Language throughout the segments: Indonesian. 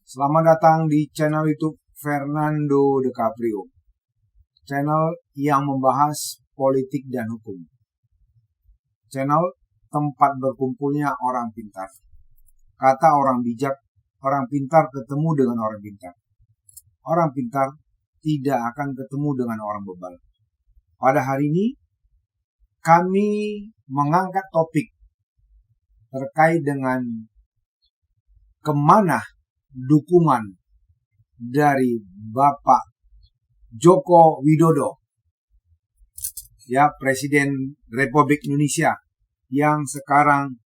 Selamat datang di channel YouTube Fernando De Caprio, channel yang membahas politik dan hukum, channel tempat berkumpulnya orang pintar. Kata orang bijak, orang pintar ketemu dengan orang pintar. Orang pintar tidak akan ketemu dengan orang bebal. Pada hari ini, kami mengangkat topik terkait dengan kemana dukungan dari Bapak Joko Widodo, Presiden Republik Indonesia yang sekarang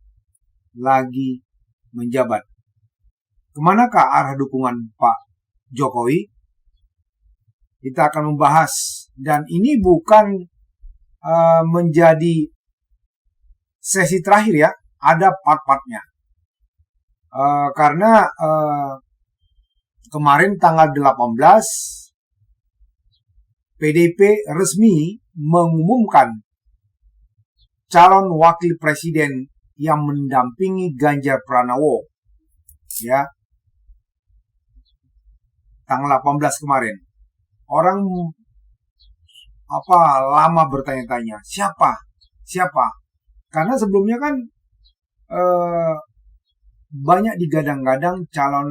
lagi menjabat. Kemanakah arah dukungan Pak Jokowi? Kita akan membahas, dan ini bukan menjadi sesi terakhir ya, ada part-partnya. Karena kemarin tanggal 18 PDIP resmi mengumumkan calon wakil presiden yang mendampingi Ganjar Pranowo, tanggal 18 kemarin. Orang lama bertanya-tanya siapa? Karena sebelumnya kan banyak digadang-gadang calon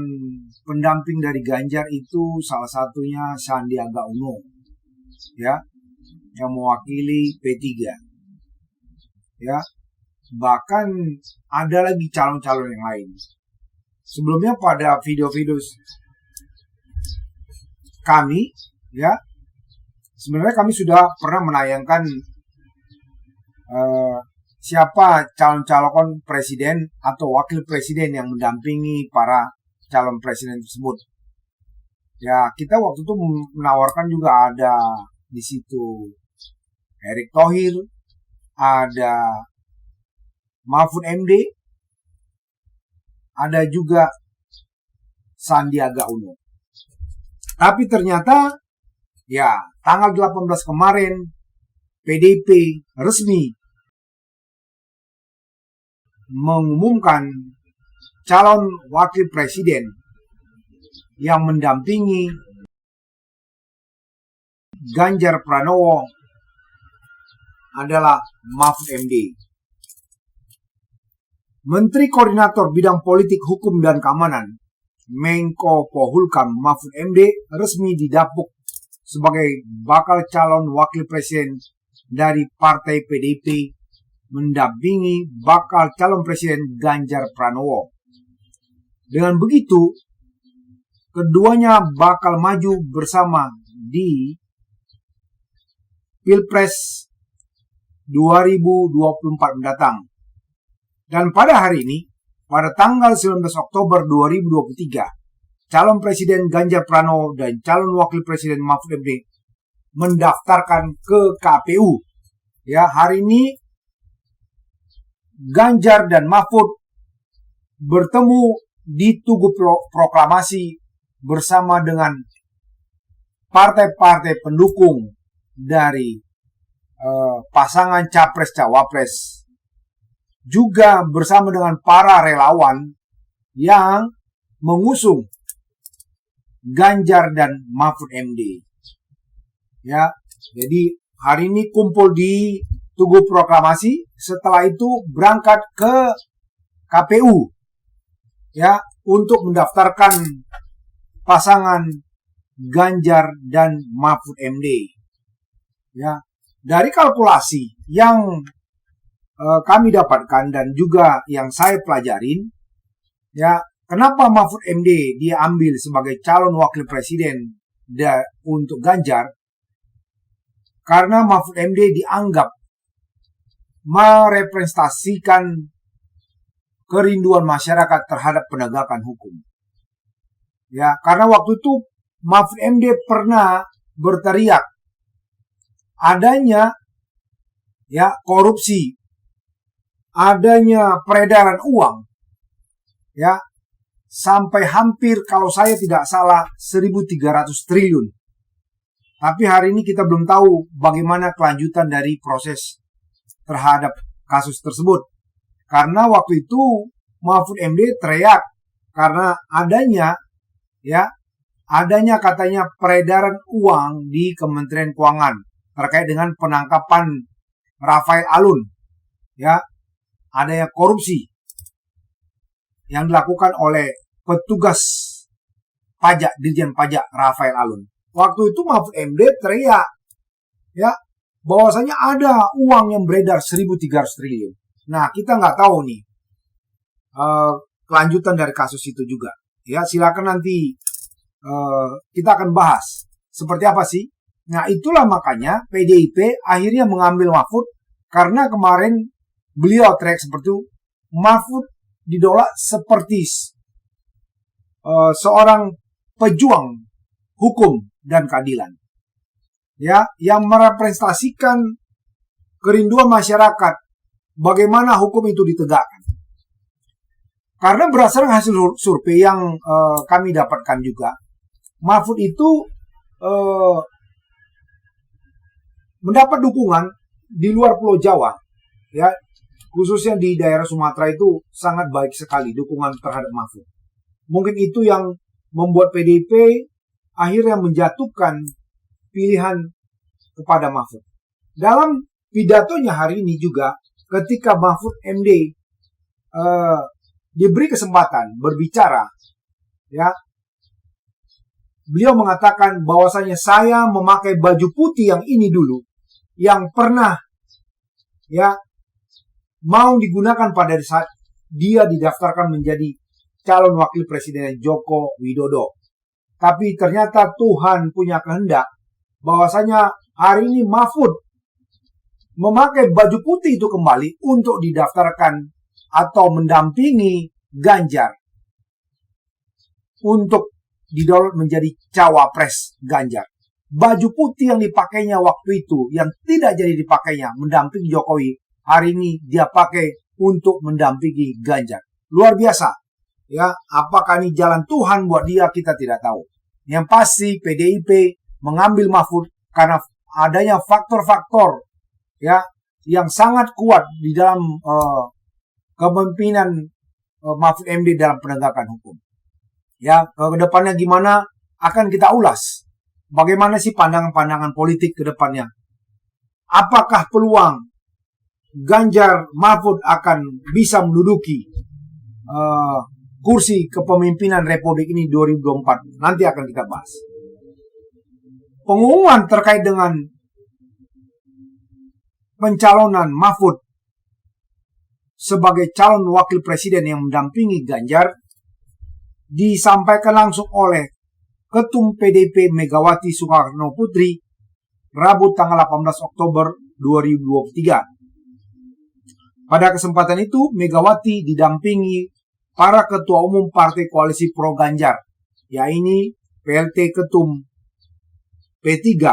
pendamping dari Ganjar itu, salah satunya Sandiaga Uno, yang mewakili P3, bahkan ada lagi calon-calon yang lain. Sebelumnya pada video-video kami, sebenarnya kami sudah pernah menayangkan siapa calon-calon presiden atau wakil presiden yang mendampingi para calon presiden tersebut. Kita waktu itu menawarkan juga ada di situ Erick Thohir, ada Mahfud MD, ada juga Sandiaga Uno. Tapi ternyata tanggal 18 kemarin PDIP resmi mengumumkan calon wakil presiden yang mendampingi Ganjar Pranowo adalah Mahfud MD. Menteri Koordinator Bidang Politik, Hukum, dan Keamanan Menko Polhukam Mahfud MD resmi didapuk sebagai bakal calon wakil presiden dari Partai PDIP mendampingi bakal calon presiden Ganjar Pranowo. Dengan begitu, keduanya bakal maju bersama di Pilpres 2024 mendatang. Dan pada hari ini, pada tanggal 19 Oktober 2023, calon presiden Ganjar Pranowo dan calon wakil presiden Mahfud MD mendaftarkan ke KPU. Hari ini Ganjar dan Mahfud bertemu di Tugu Proklamasi bersama dengan partai-partai pendukung dari pasangan Capres-Cawapres, juga bersama dengan para relawan yang mengusung Ganjar dan Mahfud MD. Jadi hari ini kumpul di Tugu Proklamasi, setelah itu berangkat ke KPU untuk mendaftarkan pasangan Ganjar dan Mahfud MD. Dari kalkulasi yang kami dapatkan dan juga yang saya pelajarin, kenapa Mahfud MD dia ambil sebagai calon wakil presiden untuk Ganjar? Karena Mahfud MD dianggap merepresentasikan kerinduan masyarakat terhadap penegakan hukum. Karena waktu itu Mahfud MD pernah berteriak adanya korupsi, adanya peredaran uang, sampai hampir, kalau saya tidak salah, 1.300 triliun. Tapi hari ini kita belum tahu bagaimana kelanjutan dari proses terhadap kasus tersebut. Karena waktu itu Mahfud MD teriak karena adanya ya, adanya katanya peredaran uang di Kementerian Keuangan terkait dengan penangkapan Rafael Alun, ya, adanya korupsi yang dilakukan oleh petugas pajak, Dirjen Pajak Rafael Alun. Waktu itu Mahfud MD teriak, ya, bahwasanya ada uang yang beredar 1.300 triliun. Nah, kita nggak tahu nih kelanjutan dari kasus itu juga. Ya, silakan nanti kita akan bahas seperti apa sih. Nah, itulah makanya PDIP akhirnya mengambil Mahfud karena kemarin beliau teriak seperti itu, Mahfud didolak seperti seorang pejuang hukum dan keadilan, ya, yang merepresentasikan kerinduan masyarakat bagaimana hukum itu ditegakkan. Karena berdasarkan hasil survei yang kami dapatkan juga, Mahfud itu mendapat dukungan di luar Pulau Jawa, ya, khususnya di daerah Sumatera itu sangat baik sekali dukungan terhadap Mahfud. Mungkin itu yang membuat PDIP akhirnya menjatuhkan pilihan kepada Mahfud. Dalam pidatonya hari ini juga, ketika Mahfud MD diberi kesempatan berbicara, ya, beliau mengatakan bahwasanya saya memakai baju putih yang ini dulu, yang pernah, ya, mau digunakan pada saat dia didaftarkan menjadi calon wakil presiden Joko Widodo. Tapi ternyata Tuhan punya kehendak bahwasanya hari ini Mahfud memakai baju putih itu kembali untuk didaftarkan atau mendampingi Ganjar untuk didolot menjadi cawapres Ganjar. Baju putih yang dipakainya waktu itu, yang tidak jadi dipakainya mendampingi Jokowi, hari ini dia pakai untuk mendampingi Ganjar. Luar biasa. Ya, apakah ini jalan Tuhan buat dia, kita tidak tahu. Yang pasti PDIP mengambil Mahfud karena adanya faktor-faktor, ya, yang sangat kuat di dalam kepemimpinan Mahfud MD dalam penegakan hukum. Ya, ke depannya gimana akan kita ulas. Bagaimana sih pandangan-pandangan politik ke depannya? Apakah peluang Ganjar Mahfud akan bisa menduduki kursi kepemimpinan Republik ini 2024? Nanti akan kita bahas. Pengumuman terkait dengan pencalonan Mahfud sebagai calon wakil presiden yang mendampingi Ganjar disampaikan langsung oleh Ketum PDIP Megawati Soekarno Putri Rabu tanggal 18 Oktober 2023. Pada kesempatan itu Megawati didampingi para ketua umum partai koalisi pro Ganjar, yaitu PLT Ketum P3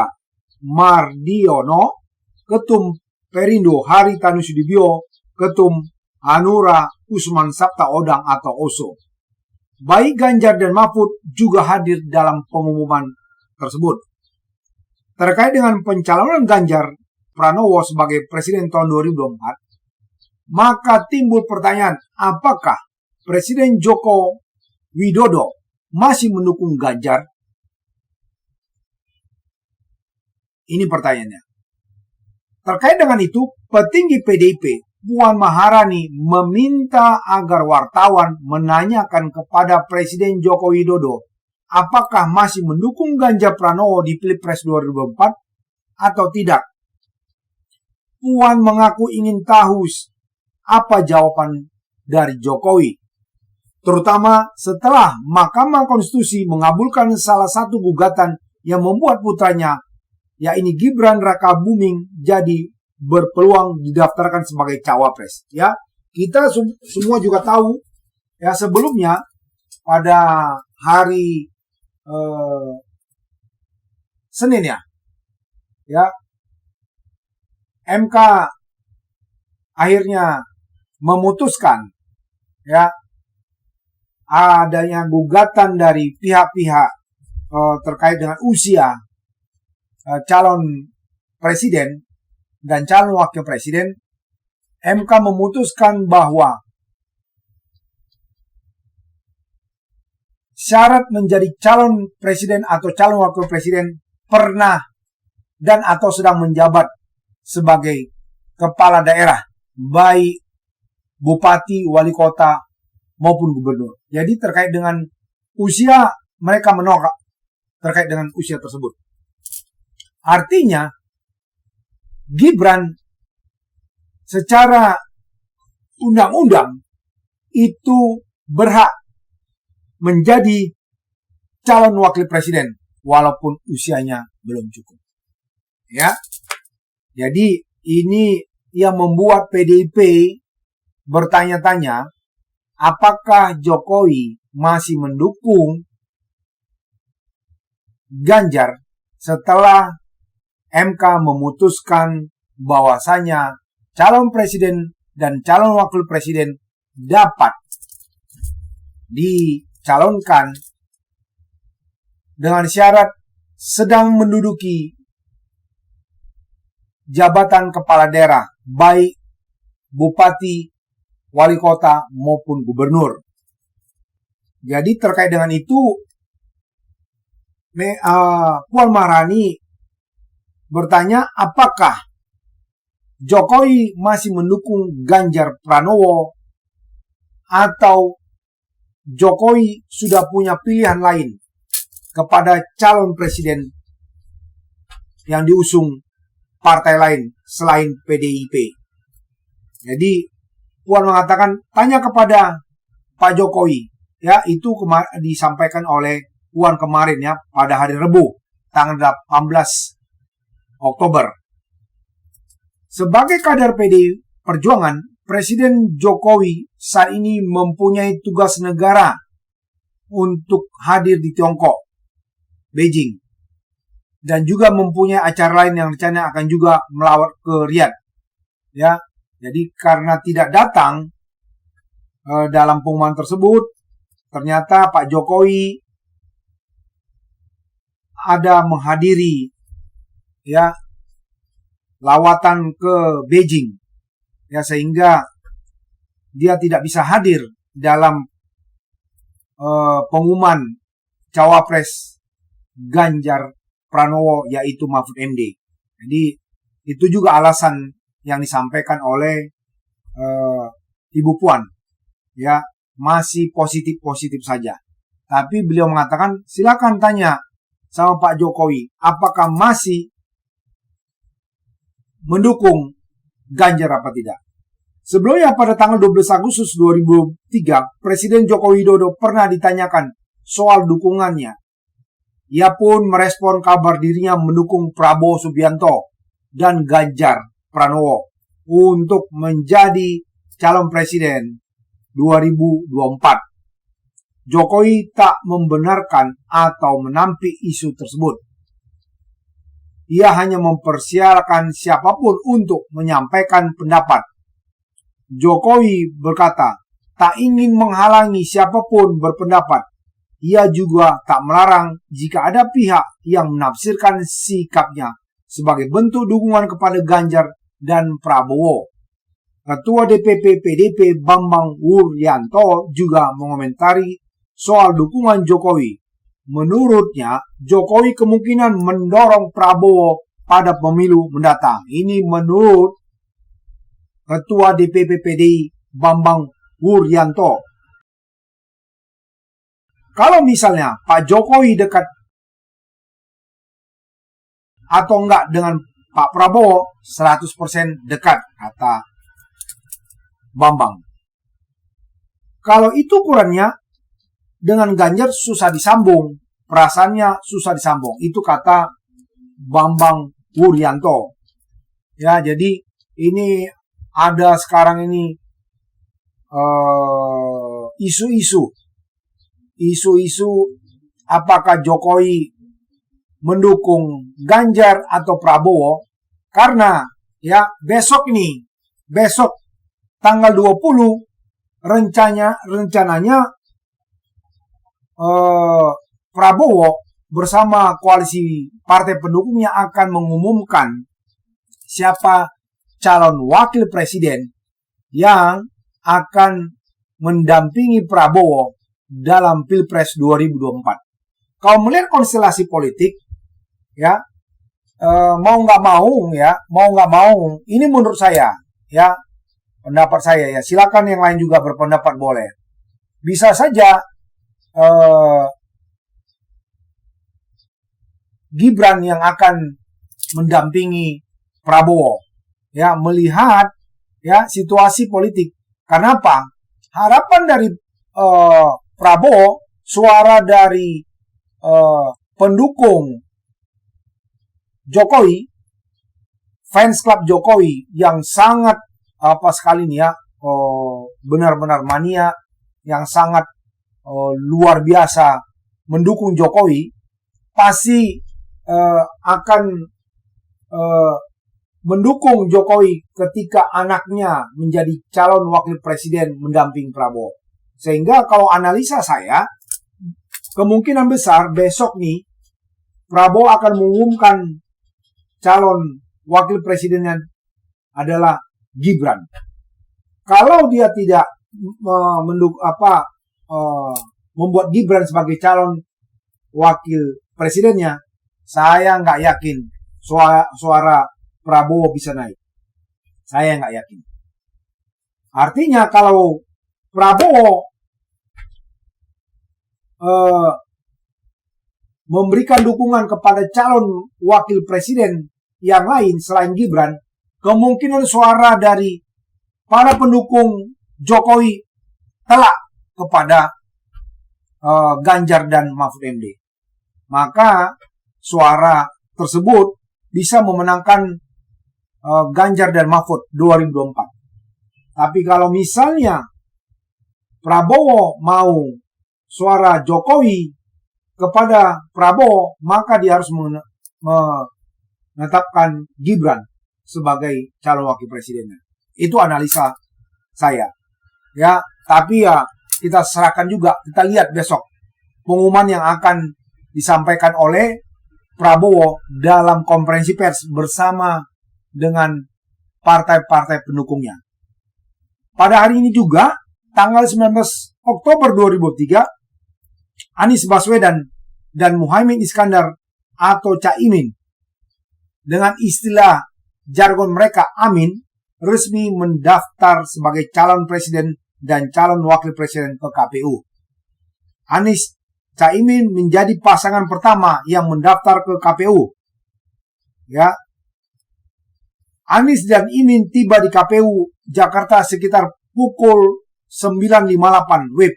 Mardiono, Ketum Perindo Haritanu Sudibyo, Ketum Hanura Usman Sabta Odang atau OSO. Baik Ganjar dan Mahfud juga hadir dalam pengumuman tersebut. Terkait dengan pencalonan Ganjar Pranowo sebagai presiden tahun 2024, maka timbul pertanyaan, apakah Presiden Joko Widodo masih mendukung Ganjar? Ini pertanyaannya. Terkait dengan itu, petinggi PDIP Puan Maharani meminta agar wartawan menanyakan kepada Presiden Joko Widodo apakah masih mendukung Ganjar Pranowo di Pilpres 2024 atau tidak. Puan mengaku ingin tahu apa jawaban dari Jokowi, terutama setelah Mahkamah Konstitusi mengabulkan salah satu gugatan yang membuat putranya, yaitu Gibran Rakabuming, jadi berpeluang didaftarkan sebagai cawapres. Ya, kita semua juga tahu, ya, sebelumnya pada hari Senin, ya, MK akhirnya memutuskan, ya, adanya gugatan dari pihak-pihak terkait dengan usia calon presiden dan calon wakil presiden. MK memutuskan bahwa syarat menjadi calon presiden atau calon wakil presiden pernah dan atau sedang menjabat sebagai kepala daerah, baik bupati, wali kota, maupun gubernur. Jadi terkait dengan usia, mereka menolak terkait dengan usia tersebut. Artinya, Gibran secara undang-undang itu berhak menjadi calon wakil presiden walaupun usianya belum cukup. Ya. Jadi ini yang membuat PDIP bertanya-tanya apakah Jokowi masih mendukung Ganjar setelah MK memutuskan bahwasanya calon presiden dan calon wakil presiden dapat dicalonkan dengan syarat sedang menduduki jabatan kepala daerah, baik bupati, wali kota, maupun gubernur. Jadi terkait dengan itu, Puan Maharani bertanya apakah Jokowi masih mendukung Ganjar Pranowo atau Jokowi sudah punya pilihan lain kepada calon presiden yang diusung partai lain selain PDIP. Jadi Puan mengatakan tanya kepada Pak Jokowi, ya itu disampaikan oleh Puan kemarin ya pada hari Rabu tanggal 18 Oktober. Sebagai kader PDI Perjuangan, Presiden Jokowi saat ini mempunyai tugas negara untuk hadir di Tiongkok, Beijing, dan juga mempunyai acara lain yang rencana akan juga melawat ke Riyadh. Ya, jadi karena tidak datang dalam pengumuman tersebut, ternyata Pak Jokowi ada menghadiri ya lawatan ke Beijing, ya sehingga dia tidak bisa hadir dalam pengumuman cawapres Ganjar Pranowo yaitu Mahfud MD. Jadi itu juga alasan yang disampaikan oleh Ibu Puan, ya masih positif saja. Tapi beliau mengatakan silakan tanya sama Pak Jokowi apakah masih mendukung Ganjar apa tidak. Sebelumnya pada tanggal 12 Agustus 2003, Presiden Joko Widodo pernah ditanyakan soal dukungannya. Ia pun merespon kabar dirinya mendukung Prabowo Subianto dan Ganjar Pranowo untuk menjadi calon presiden 2024. Jokowi tak membenarkan atau menampik isu tersebut. Ia hanya mempersilahkan siapapun untuk menyampaikan pendapat. Jokowi berkata, tak ingin menghalangi siapapun berpendapat. Ia juga tak melarang jika ada pihak yang menafsirkan sikapnya sebagai bentuk dukungan kepada Ganjar dan Prabowo. Ketua DPP PDIP Bambang Wuryanto juga mengomentari soal dukungan Jokowi. Menurutnya, Jokowi kemungkinan mendorong Prabowo pada pemilu mendatang. Ini menurut Ketua DPP PDI Bambang Wuryanto. Kalau misalnya Pak Jokowi dekat atau enggak dengan Pak Prabowo, 100% dekat, kata Bambang. Kalau itu ukurannya, dengan Ganjar susah disambung, perasaannya susah disambung. Itu kata Bambang Wuryanto. Ya, jadi ini ada sekarang ini isu-isu apakah Jokowi mendukung Ganjar atau Prabowo, karena ya besok tanggal 20 rencananya Prabowo bersama koalisi partai pendukungnya akan mengumumkan siapa calon wakil presiden yang akan mendampingi Prabowo dalam Pilpres 2024. Kalau melihat konstelasi politik, ya, mau nggak mau, ini menurut saya, ya, pendapat saya, ya, silakan yang lain juga berpendapat boleh. Bisa saja Gibran yang akan mendampingi Prabowo, ya, melihat, ya, situasi politik. Kenapa? Harapan dari Prabowo, suara dari pendukung Jokowi, fans club Jokowi yang sangat sekali nih, ya, benar-benar mania, yang sangat luar biasa mendukung Jokowi, pasti akan mendukung Jokowi ketika anaknya menjadi calon wakil presiden mendamping Prabowo. Sehingga kalau analisa saya, kemungkinan besar besok nih Prabowo akan mengumumkan calon wakil presidennya adalah Gibran. Kalau dia tidak membuat Gibran sebagai calon wakil presidennya, saya nggak yakin suara Prabowo bisa naik. Saya nggak yakin. Artinya kalau Prabowo memberikan dukungan kepada calon wakil presiden yang lain selain Gibran, kemungkinan suara dari para pendukung Jokowi telak kepada Ganjar dan Mahfud MD. Maka suara tersebut bisa memenangkan Ganjar dan Mahfud 2024. Tapi kalau misalnya Prabowo mau suara Jokowi kepada Prabowo, maka dia harus menetapkan Gibran sebagai calon wakil presidennya. Itu analisa saya. Ya, tapi ya kita serahkan juga, kita lihat besok pengumuman yang akan disampaikan oleh Prabowo dalam konferensi pers bersama dengan partai-partai pendukungnya. Pada hari ini juga, tanggal 19 Oktober 2023, Anies Baswedan dan Muhaimin Iskandar atau Caimin, dengan istilah jargon mereka Amin, resmi mendaftar sebagai calon presiden dan calon wakil presiden ke KPU. Anies Caimin menjadi pasangan pertama yang mendaftar ke KPU. Ya. Anies dan Imin tiba di KPU Jakarta sekitar pukul 9.58 WIB.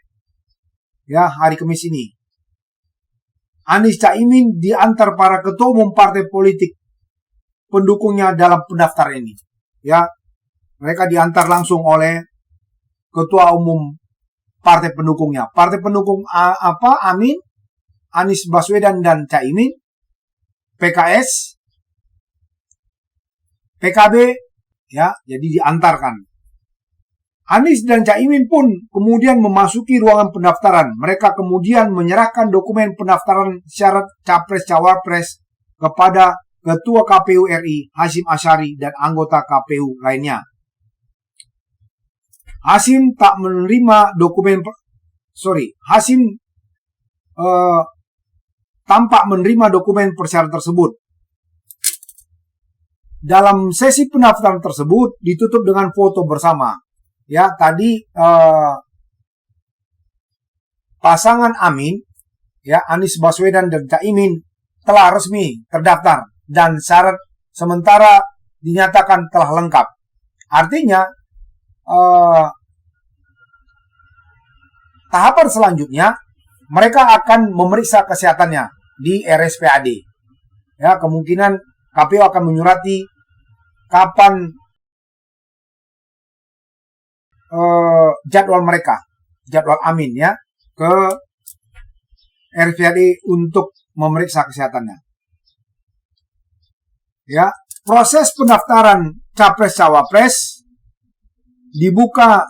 Ya, hari Kamis ini. Anies Caimin diantar para ketua umum partai politik pendukungnya dalam pendaftaran ini. Ya, mereka diantar langsung oleh ketua umum partai pendukungnya. Partai pendukung Amin, Anies Baswedan dan Caimin, PKS, PKB, ya, jadi diantarkan. Anies dan Caimin pun kemudian memasuki ruangan pendaftaran. Mereka kemudian menyerahkan dokumen pendaftaran syarat Capres-Cawapres kepada Ketua KPU RI Hasyim Asyari dan anggota KPU lainnya. Hasyim tampak menerima dokumen persyaratan tersebut. Dalam sesi pendaftaran tersebut ditutup dengan foto bersama. Ya, tadi pasangan Amin, ya, Anies Baswedan dan Caimin telah resmi terdaftar dan syarat sementara dinyatakan telah lengkap. Artinya tahapan selanjutnya mereka akan memeriksa kesehatannya di RSPAD. Ya, kemungkinan KPU akan menyurati kapan jadwal mereka, jadwal Amin, ya, ke RSPAD untuk memeriksa kesehatannya. Ya, proses pendaftaran Capres-Cawapres dibuka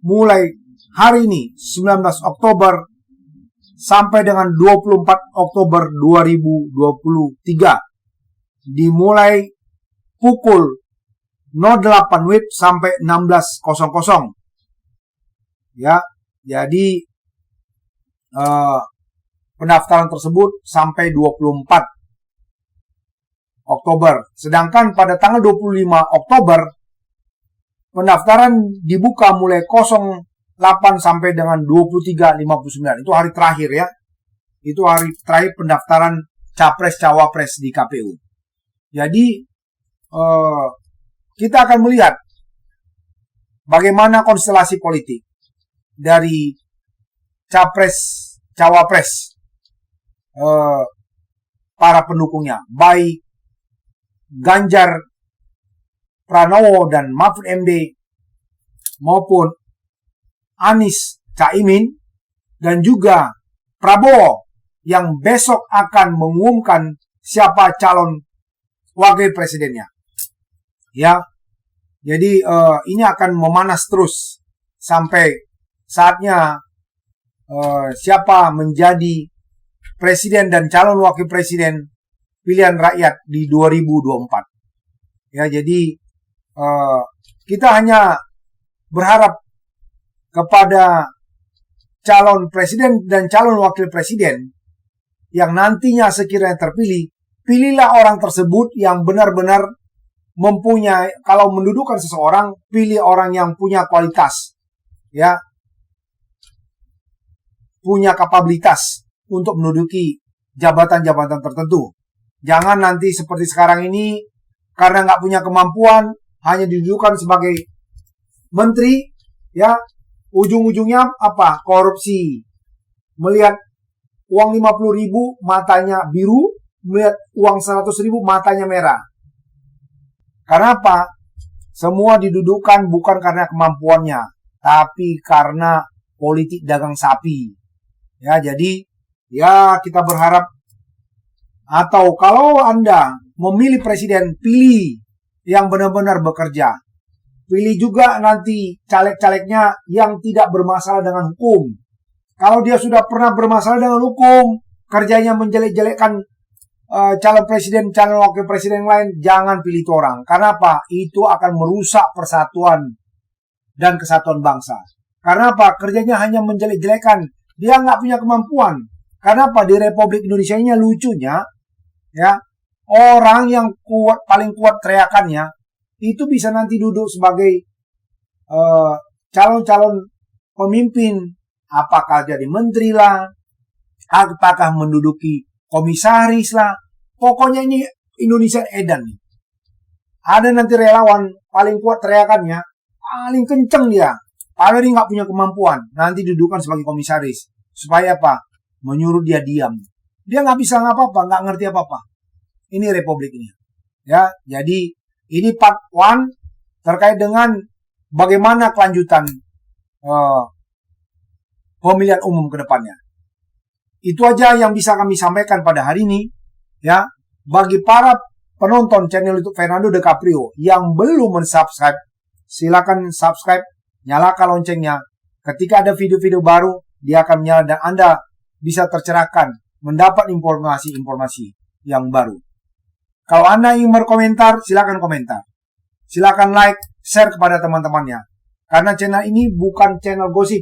mulai hari ini 19 Oktober sampai dengan 24 Oktober 2023. Dimulai pukul 08 WIB sampai 16.00. Ya, jadi pendaftaran tersebut sampai 24 Oktober. Sedangkan pada tanggal 25 Oktober pendaftaran dibuka mulai 08 sampai dengan 23.59. Itu hari terakhir ya. Itu hari terakhir pendaftaran Capres-Cawapres di KPU. Jadi kita akan melihat bagaimana konstelasi politik dari Capres-Cawapres para pendukungnya, baik Ganjar Pranowo dan Mahfud MD maupun Anies Caimin dan juga Prabowo yang besok akan mengumumkan siapa calon wakil presidennya. Ya. Jadi ini akan memanas terus sampai saatnya siapa menjadi presiden dan calon wakil presiden pilihan rakyat di 2024. Ya, jadi kita hanya berharap kepada calon presiden dan calon wakil presiden yang nantinya sekiranya terpilih, pilihlah orang tersebut yang benar-benar mempunyai, kalau mendudukan seseorang, pilih orang yang punya kualitas, ya, punya kapabilitas untuk menduduki jabatan-jabatan tertentu. Jangan nanti seperti sekarang ini, karena nggak punya kemampuan, hanya didudukan sebagai menteri, ya, ujung-ujungnya apa? Korupsi. Melihat uang 50.000 matanya biru, melihat uang 100.000 matanya merah. Karena apa? Semua didudukan bukan karena kemampuannya, tapi karena politik dagang sapi. Ya, jadi ya kita berharap, atau kalau Anda memilih presiden, pilih yang benar-benar bekerja. Pilih juga nanti caleg-calegnya yang tidak bermasalah dengan hukum. Kalau dia sudah pernah bermasalah dengan hukum, kerjanya menjelek-jelekkan calon presiden, calon wakil presiden yang lain, jangan pilih itu orang. Karena apa? Itu akan merusak persatuan dan kesatuan bangsa. Karena apa? Kerjanya hanya menjelek-jelekan. Dia nggak punya kemampuan. Karena apa? Di Republik Indonesia ini lucunya, ya, orang yang kuat, paling kuat teriakannya, itu bisa nanti duduk sebagai calon-calon pemimpin. Apakah jadi menteri lah, apakah menduduki komisaris lah. Pokoknya ini Indonesia edan nih. Ada nanti relawan paling kuat teriakannya, paling kenceng dia. Padahal dia nggak punya kemampuan. Nanti dudukan sebagai komisaris. Supaya apa? Menyuruh dia diam. Dia nggak bisa apa-apa, nggak ngerti apa-apa. Ini republik ini. Ya, jadi ini part 1 terkait dengan bagaimana kelanjutan pemilihan umum ke depannya. Itu aja yang bisa kami sampaikan pada hari ini. Ya, bagi para penonton channel YouTube Fernando De Caprio yang belum mensubscribe, silakan subscribe, nyalakan loncengnya. Ketika ada video-video baru, dia akan menyala dan Anda bisa tercerahkan mendapat informasi-informasi yang baru. Kalau Anda ingin berkomentar, silakan komentar. Silakan like, share kepada teman-temannya. Karena channel ini bukan channel gosip.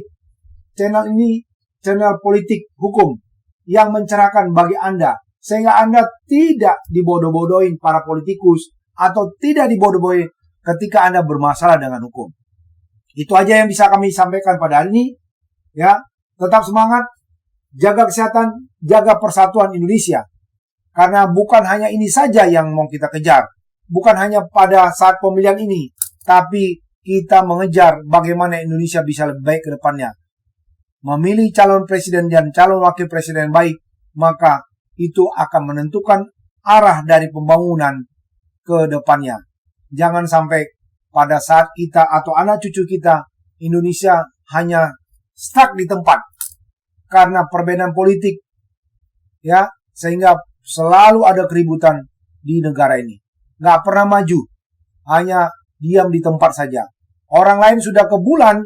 Channel ini channel politik hukum yang mencerahkan bagi Anda. Sehingga Anda tidak dibodoh-bodohin para politikus atau tidak dibodoh-bodohin ketika Anda bermasalah dengan hukum. Itu aja yang bisa kami sampaikan pada hari ini. Ya, tetap semangat, jaga kesehatan, jaga persatuan Indonesia. Karena bukan hanya ini saja yang mau kita kejar. Bukan hanya pada saat pemilihan ini. Tapi kita mengejar bagaimana Indonesia bisa lebih baik ke depannya. Memilih calon presiden dan calon wakil presiden baik, maka itu akan menentukan arah dari pembangunan ke depannya. Jangan sampai pada saat kita atau anak cucu kita, Indonesia hanya stuck di tempat. Karena perbedaan politik, ya, sehingga selalu ada keributan di negara ini. Nggak pernah maju, hanya diam di tempat saja. Orang lain sudah ke bulan,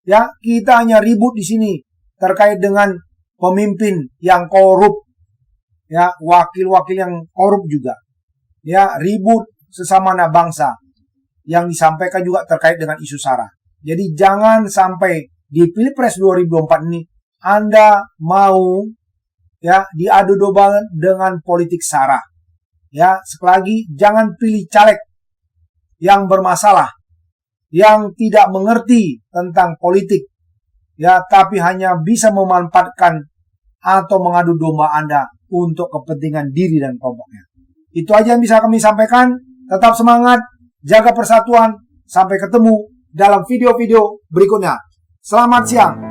ya, kita hanya ribut di sini terkait dengan pemimpin yang korup, ya, wakil-wakil yang korup juga, ya, ribut sesama anak bangsa yang disampaikan juga terkait dengan isu SARA. Jadi jangan sampai di Pilpres 2024 ini Anda mau ya diadu domba dengan politik sara. Ya, sekali lagi jangan pilih caleg yang bermasalah, yang tidak mengerti tentang politik, ya, tapi hanya bisa memanfaatkan atau mengadu domba Anda untuk kepentingan diri dan kelompoknya. Itu aja yang bisa kami sampaikan. Tetap semangat, jaga persatuan. Sampai ketemu dalam video-video berikutnya. Selamat siang.